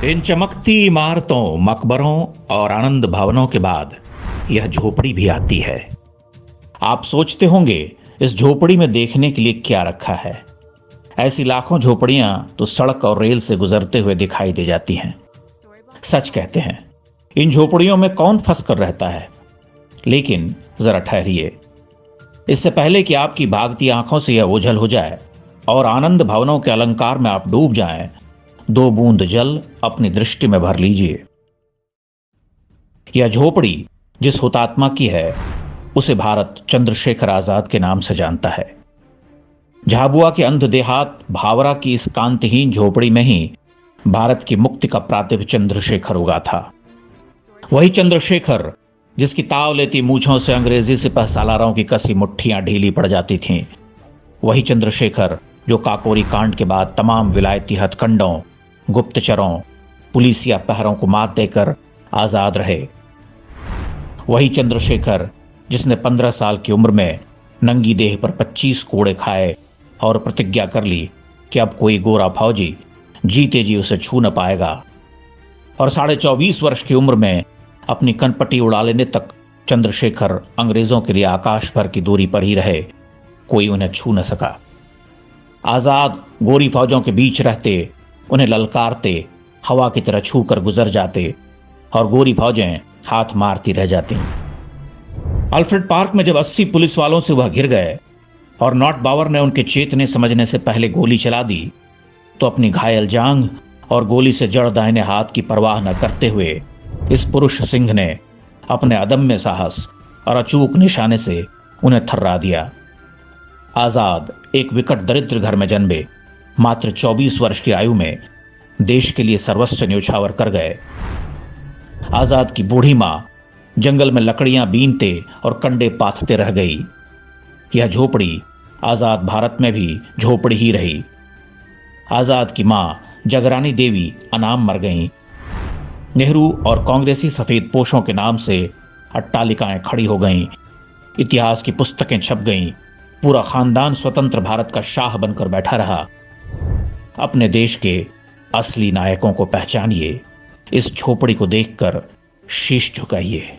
इन चमकती इमारतों, मकबरों और आनंद भवनों के बाद यह झोपड़ी भी आती है। आप सोचते होंगे इस झोपड़ी में देखने के लिए क्या रखा है। ऐसी लाखों झोपड़ियां तो सड़क और रेल से गुजरते हुए दिखाई दे जाती हैं। सच कहते हैं, इन झोपड़ियों में कौन फंस कर रहता है। लेकिन जरा ठहरिए, इससे पहले कि आपकी भागती आंखों से यह ओझल हो जाए और आनंद भवनों के अलंकार में आप डूब जाएं, 2 बूंद जल अपनी दृष्टि में भर लीजिए। यह झोपड़ी जिस हुतात्मा की है, उसे भारत चंद्रशेखर आजाद के नाम से जानता है। झाबुआ के अंध देहात भावरा की इस कांतिहीन झोपड़ी में ही भारत की मुक्ति का प्रातिभ चंद्रशेखर उगा था। वही चंद्रशेखर जिसकी ताव लेती मूछों से अंग्रेजी सिपह सालारों की कसी मुट्ठियां ढीली पड़ जाती थीं। वही चंद्रशेखर जो काकोरी कांड के बाद तमाम विलायती हथकंडों, गुप्तचरों, पुलिसिया पहरों को मात देकर आजाद रहे। वही चंद्रशेखर जिसने 15 साल की उम्र में नंगी देह पर 25 कोड़े खाए और प्रतिज्ञा कर ली कि अब कोई गोरा फौजी जीते जी उसे छू न पाएगा, और 24.5 वर्ष की उम्र में अपनी कनपटी उड़ा लेने तक चंद्रशेखर अंग्रेजों के लिए आकाश भर की दूरी पर ही रहे, कोई उन्हें छू न सका। आजाद गोरी फौजों के बीच रहते, उन्हें ललकारते, हवा की तरह छू कर गुजर जाते और गोरी फौजें हाथ मारती रह जाती। अल्फ्रेड पार्क में जब 80 पुलिस वालों से वह घिर गए और नॉट बावर ने उनके चेतने समझने से पहले गोली चला दी, तो अपनी घायल जांघ और गोली से जड़ दाहिने हाथ की परवाह न करते हुए इस पुरुष सिंह ने अपने अदम्य साहस और अचूक निशाने से उन्हें थर्रा दिया। आजाद एक विकट दरिद्र घर में जन्मे, मात्र 24 वर्ष की आयु में देश के लिए सर्वस्व न्योछावर कर गए। आजाद की बूढ़ी मां जंगल में लकड़ियां बीनते और कंडे पाथते रह गई। यह झोपड़ी आजाद भारत में भी झोपड़ी ही रही। आजाद की मां जगरानी देवी अनाम मर गईं। नेहरू और कांग्रेसी सफेद पोशों के नाम से अट्टालिकाएं खड़ी हो गईं। इतिहास की पुस्तकें छप गईं। पूरा खानदान स्वतंत्र भारत का शाह बनकर बैठा रहा। अपने देश के असली नायकों को पहचानिए, इस झोपड़ी को देखकर शीश झुकाइए।